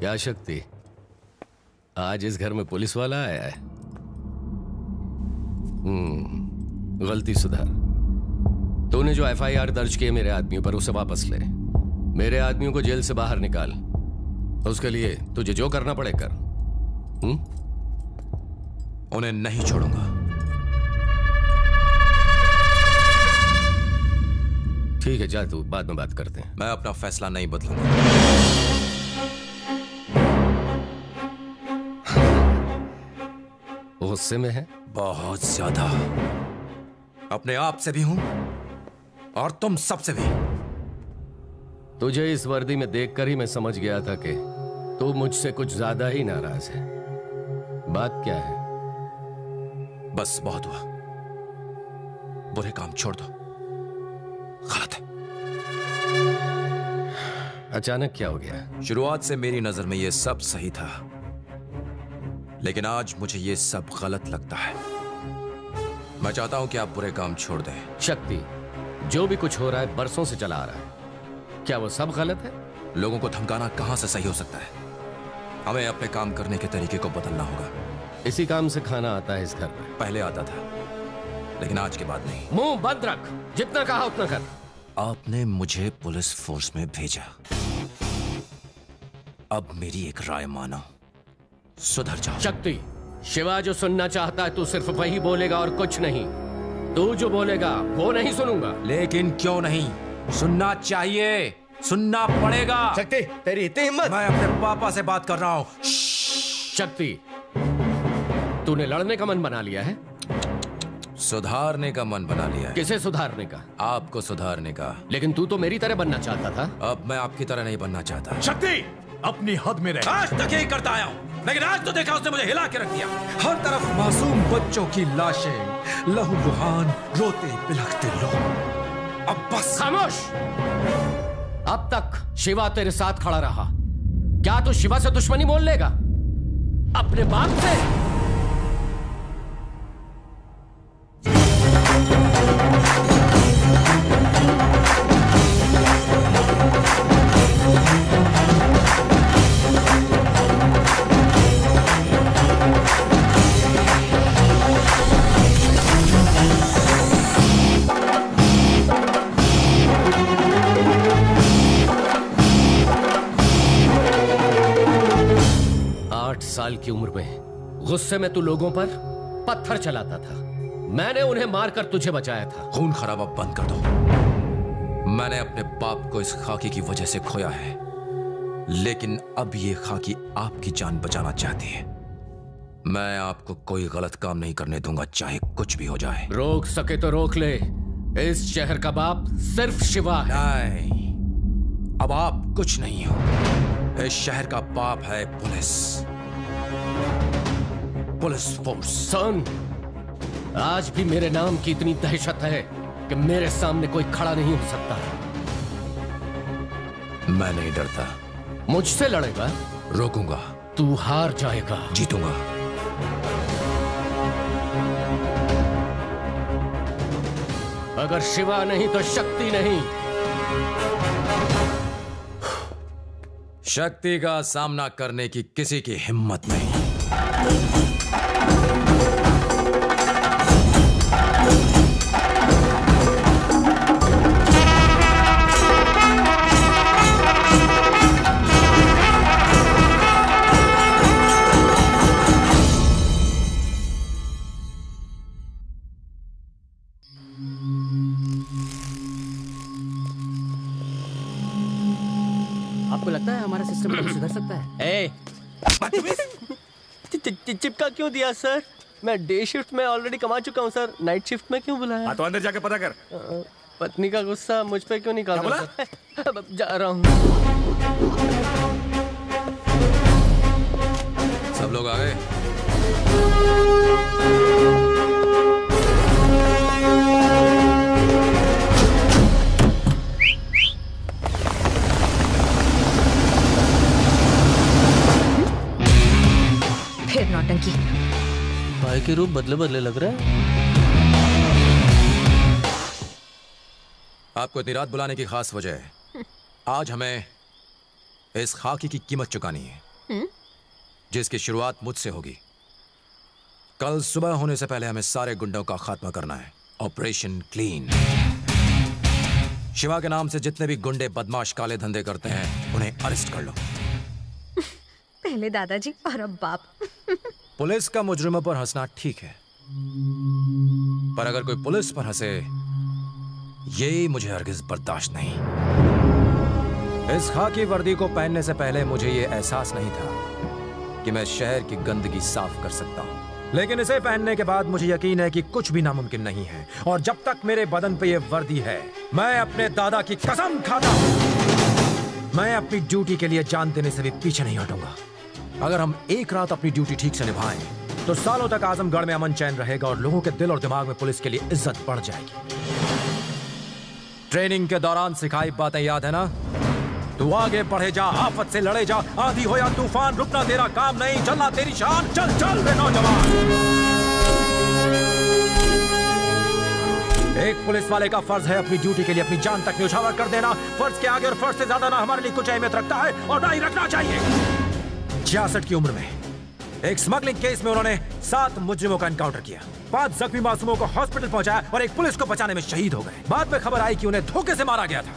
क्या शक्ति, आज इस घर में पुलिस वाला आया है? गलती सुधार। तूने जो एफआईआर दर्ज किए मेरे आदमियों पर, उसे वापस ले। मेरे आदमियों को जेल से बाहर निकाल। उसके लिए तुझे जो करना पड़े कर। उन्हें नहीं छोड़ूंगा। ठीक है, जा तू, बाद में बात करते हैं। मैं अपना फैसला नहीं बदलूंगा। गुस्से में है? बहुत ज्यादा। अपने आप से भी हूं और तुम सबसे भी। तुझे इस वर्दी में देखकर ही मैं समझ गया था कि तू मुझसे कुछ ज्यादा ही नाराज है। बात क्या है? बस बहुत हुआ। बुरे काम छोड़ दो। गलत है। अचानक क्या हो गया? शुरुआत से मेरी नजर में यह सब सही था, लेकिन आज मुझे यह सब गलत लगता है। मैं चाहता हूं कि आप बुरे काम छोड़ दें। शक्ति, जो भी कुछ हो रहा है बरसों से चला आ रहा है। क्या वो सब गलत है? लोगों को धमकाना कहां से सही हो सकता है? हमें अपने काम करने के तरीके को बदलना होगा। इसी काम से खाना आता है इस घर में। पहले आता था, लेकिन आज के बाद नहीं। मुंह बंद रख, जितना कहा उतना कर। आपने मुझे पुलिस फोर्स में भेजा, अब मेरी एक राय मानो, सुधर जाओ। शक्ति, शिवा जो सुनना चाहता है तू सिर्फ वही बोलेगा और कुछ नहीं। तू जो बोलेगा वो नहीं सुनूंगा। लेकिन क्यों नहीं? सुनना चाहिए, सुनना पड़ेगा। शक्ति, तेरी इतनी हिम्मत? मैं अपने पापा से बात कर रहा हूं। शक्ति, तूने लड़ने का मन बना लिया है? सुधारने का मन बना लिया है। किसे सुधारने का? आपको सुधारने का। लेकिन तू तो मेरी तरह बनना चाहता था। अब मैं आपकी तरह नहीं बनना चाहता। शक्ति, अपनी हद में रह। आज तक यही करता आया हूं, लेकिन आज तो देखा उसने मुझे हिला के रख दिया। हर तरफ मासूम बच्चों की लाशें, लहूलुहान, रोते बिलखते लोग। अब बस खामोश। अब तक शिवा तेरे साथ खड़ा रहा, क्या तू शिवा से दुश्मनी मोल लेगा? अपने बाप से? 8 साल की उम्र में गुस्से में तू लोगों पर पत्थर चलाता था। मैंने उन्हें मारकर तुझे बचाया था। खून खराबा बंद कर दो। मैंने अपने बाप को इस खाकी की वजह से खोया है, लेकिन अब ये खाकी आपकी जान बचाना चाहती है। मैं आपको कोई गलत काम नहीं करने दूंगा, चाहे कुछ भी हो जाए। रोक सके तो रोक ले। इस शहर का बाप सिर्फ शिवा है। नहीं, अब आप कुछ नहीं हो। इस शहर का बाप है पुलिस, पुलिस फोर्स। सुन, आज भी मेरे नाम की इतनी दहशत है कि मेरे सामने कोई खड़ा नहीं हो सकता। मैं नहीं डरता। मुझसे लड़ेगा? रोकूंगा। तू हार जाएगा। जीतूंगा। अगर शिवा नहीं तो शक्ति नहीं। शक्ति का सामना करने की किसी की हिम्मत नहीं। आपको लगता है हमारा सिस्टम कभी सुधर सकता है? चिपका क्यों दिया सर? मैं डे शिफ्ट में ऑलरेडी कमा चुका हूँ सर, नाइट शिफ्ट में क्यों बुलाया? तो अंदर जाके पता कर। पत्नी का गुस्सा मुझ पे क्यों निकाल रहा है? जा रहा हूँ। सब लोग आ गए? फिर नौटंकी। भाई के रूप बदले बदले लग रहा है। आपको इतनी रात बुलाने की खास वजह है। आज हमें इस खाकी की कीमत चुकानी है। जिसकी शुरुआत मुझसे होगी। कल सुबह होने से पहले हमें सारे गुंडों का खात्मा करना है। Operation clean. शिवा के नाम से जितने भी गुंडे बदमाश काले धंधे करते हैं उन्हें अरेस्ट कर लो। पहले दादाजी और अब बाप। पुलिस का मुजरिमों पर हंसना ठीक है, पर अगर कोई पुलिस पर हंसे ये मुझे हरगिज बर्दाश्त नहीं। इस खाकी वर्दी को पहनने से पहले मुझे ये एहसास नहीं था कि मैं शहर की गंदगी साफ कर सकता हूं, लेकिन इसे पहनने के बाद मुझे यकीन है कि कुछ भी नामुमकिन नहीं है। और जब तक मेरे बदन पे ये वर्दी है, मैं अपने दादा की कसम खाता हूं, मैं अपनी ड्यूटी के लिए जान देने से भी पीछे नहीं हटूंगा। अगर हम एक रात अपनी ड्यूटी ठीक से निभाएं तो सालों तक आजमगढ़ में अमन चैन रहेगा और लोगों के दिल और दिमाग में पुलिस के लिए इज्जत बढ़ जाएगी। ट्रेनिंग के दौरान सिखाई बातें याद है ना? तू आगे बढ़े जा, आफत से लड़े जा, आंधी हो या तूफान, रुकना तेरा काम नहीं, चलना तेरी शान। चल चल रे नौजवान। एक पुलिस वाले का फर्ज है अपनी ड्यूटी के लिए अपनी जान तक न्यौछावर कर देना। फर्ज के आगे और फर्ज से ज्यादा ना हमारे लिए कुछ अहमियत रखता है और ना ही रखना चाहिए। 66 की उम्र में एक स्मगलिंग केस में उन्होंने 7 मुजरिमों का एनकाउंटर किया, 5 जख्मी मासूमों को हॉस्पिटल पहुंचाया और एक पुलिस को बचाने में शहीद हो गए। बाद में खबर आई कि उन्हें धोखे से मारा गया था।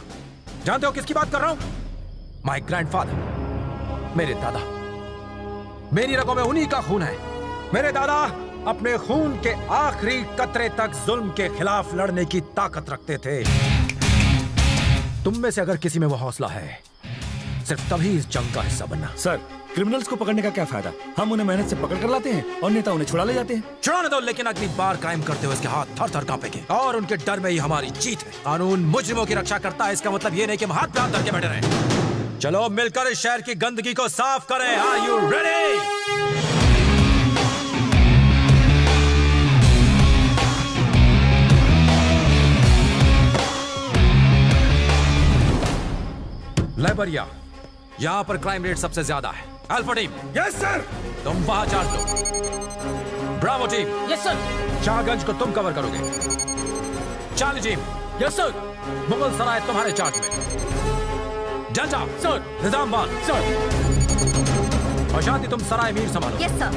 जानते हो किसकी बात कर रहा हूं? माय ग्रैंडफादर, मेरे दादा। मेरी रगों में उन्हीं का खून है। मेरे दादा अपने खून के आखिरी कतरे तक जुल्म के खिलाफ लड़ने की ताकत रखते थे। तुम में से अगर किसी में वो हौसला है, सिर्फ तभी इस जंग का हिस्सा बनना। सर, क्रिमिनल्स को पकड़ने का क्या फायदा? हम उन्हें मेहनत से पकड़ कर लाते हैं और नेता उन्हें छुड़ा ले जाते हैं। छुड़ाने दो, लेकिन अगली बार क्राइम करते हुए इसके हाथ थर थर कांपेंगे और उनके डर में ही हमारी जीत है। कानून मुजरिमों की रक्षा करता है, इसका मतलब ये नहीं कि हम हाथ पे हाथ धर के बैठे रहें। चलो मिलकर इस शहर की गंदगी को साफ करें। Are you ready? लाइबरिया, यहां पर क्राइम रेट सबसे ज्यादा है। Alpha team, yes sir. तुम वहां चार्ज लो। Bravo team, yes sir. Shahganj को तुम कवर करोगे। Charlie team, yes sir. Mughal Sarai तुम्हारे चार्ज में। Delta sir. निजामाबाद सर। और शांति तुम सराय मीर संभालो। Yes sir.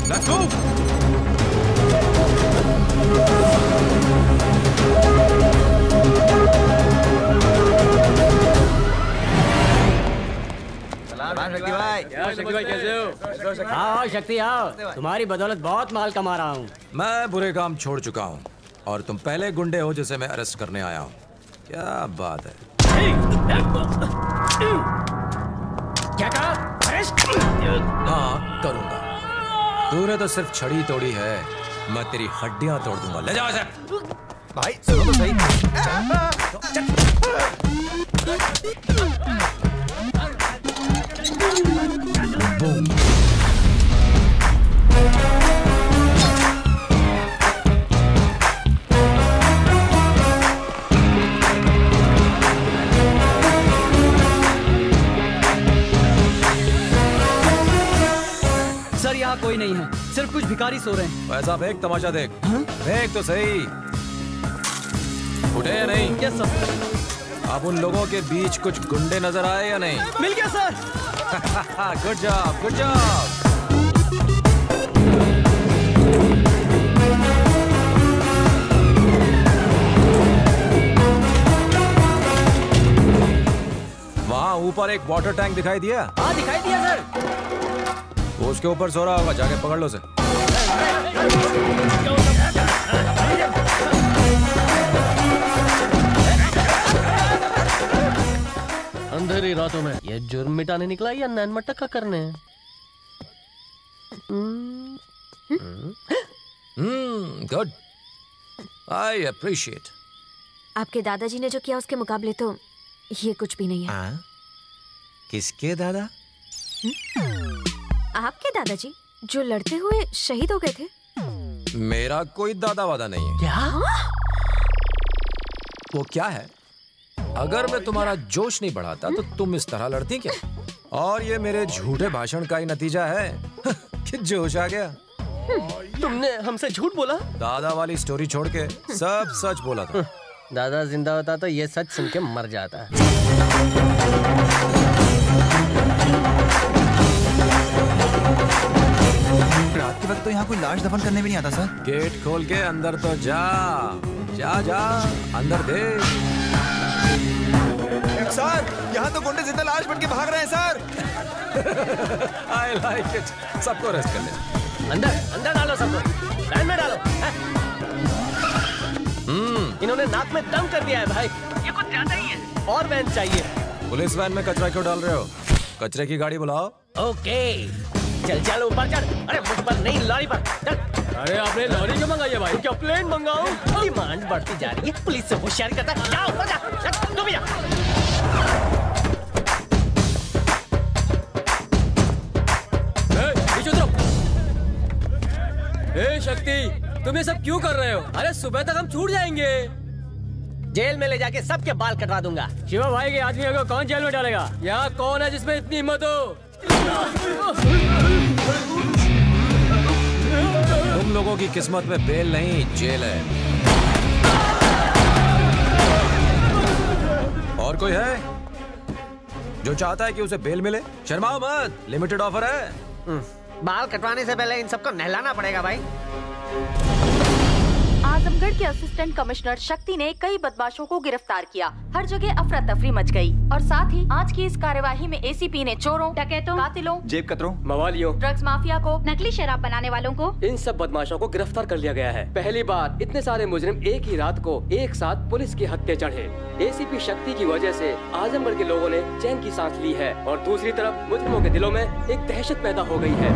Let's go. Shakti भाई। शक्ति भाई कैसे हो? हाँ शक्ति आओ, तुम्हारी बदौलत बहुत माल कमा रहा हूँ। मैं बुरे काम छोड़ चुका हूँ और तुम पहले गुंडे हो जिसे मैं अरेस्ट करने आया हूँ। क्या बात है? क्या कहा? अरेस्ट? हाँ करूँगा। तूने तो सिर्फ छड़ी तोड़ी है, मैं तेरी हड्डियाँ तोड़ दूंगा। ले जाओ इसे। भाई सुनो तो सही। बूम। सर यहाँ कोई नहीं है, सिर्फ कुछ भिखारी सो रहे हैं। वैसा देख, तमाशा देख। देख तो सही, उठे या नहीं? Yes sir. अब उन लोगों के बीच कुछ गुंडे नजर आए या नहीं? मिल गया sir. Good job, good job. वहाँ ऊपर एक वाटर टैंक दिखाई दिया? हाँ दिखाई दिया सर। उसके ऊपर सो रहा होगा, जाके पकड़ लो उसे। अंधेरी रातों में ये जुर्म मिटाने निकला या नैन मटका करने? Good, I appreciate. आपके दादाजी ने जो किया उसके मुकाबले तो ये कुछ भी नहीं है। किसके दादा? आपके दादाजी जो लड़ते हुए शहीद हो गए थे। मेरा कोई दादा वादा नहीं है। क्या? वो क्या है? अगर मैं तुम्हारा जोश नहीं बढ़ाता तो तुम इस तरह लड़ती क्या? और ये मेरे झूठे भाषण का ही नतीजा है कि जोश आ गया। तुमने हमसे झूठ बोला? दादा वाली स्टोरी छोड़ के सब सच बोला था। दादा जिंदा होता तो ये सच सुन के मर जाता। रात के वक्त तो यहाँ कोई लाश दफन करने भी नहीं आता सर। गेट खोल के अंदर तो जा जा जा, अंदर देख। सर यहाँ तो गुंडे जिंदा लाश बन के भाग रहे हैं सर। I like it. सबको अरेस्ट कर ले। अंदर अंदर डालो सबको, लाइन में डालो। इन्होंने नाक में दम कर दिया है भाई, ये कुछ ज्यादा ही है। और वैन चाहिए। पुलिस वैन में कचरा क्यों डाल रहे हो? कचरे की गाड़ी बुलाओ। ओके चल चल ऊपर चढ़। अरे मुझ पर नहीं, लॉरी पर चल। अरे आपने लॉरी क्यों मंगाई है भाई? क्या प्लेन मंगाऊं? डिमांड बढ़ती जा रही है, पुलिस से होशियारी करता है। जा ऊपर जा, तू भी जा। ए शक्ति, तुम ये सब क्यों कर रहे हो? अरे सुबह तक हम छूट जाएंगे। जेल में ले जाके सबके बाल कटवा दूंगा। शिवा भाई के आदमियों को कौन जेल में डालेगा? यहाँ कौन है जिसमें इतनी हिम्मत हो? तुम लोगों की किस्मत में बेल नहीं, जेल है। और कोई है जो चाहता है कि उसे बेल मिले? शर्माओ मत, लिमिटेड ऑफर है। बाल कटवाने से पहले इन सबको नहलाना पड़ेगा भाई। आजमगढ़ के असिस्टेंट कमिश्नर शक्ति ने कई बदमाशों को गिरफ्तार किया। हर जगह अफरा तफरी मच गई और साथ ही आज की इस कार्यवाही में एसीपी ने चोरों, डकैतों, कातिलों, जेब कतरों, मवालियों, ड्रग्स माफिया को, नकली शराब बनाने वालों को, इन सब बदमाशों को गिरफ्तार कर लिया गया है। पहली बार इतने सारे मुजरिम एक ही रात को एक साथ पुलिस की हत्या चढ़े। एसीपी शक्ति की वजह से आजमगढ़ के लोगों ने चैन की सांस ली है और दूसरी तरफ मुजरिमों के दिलों में एक दहशत पैदा हो गई है।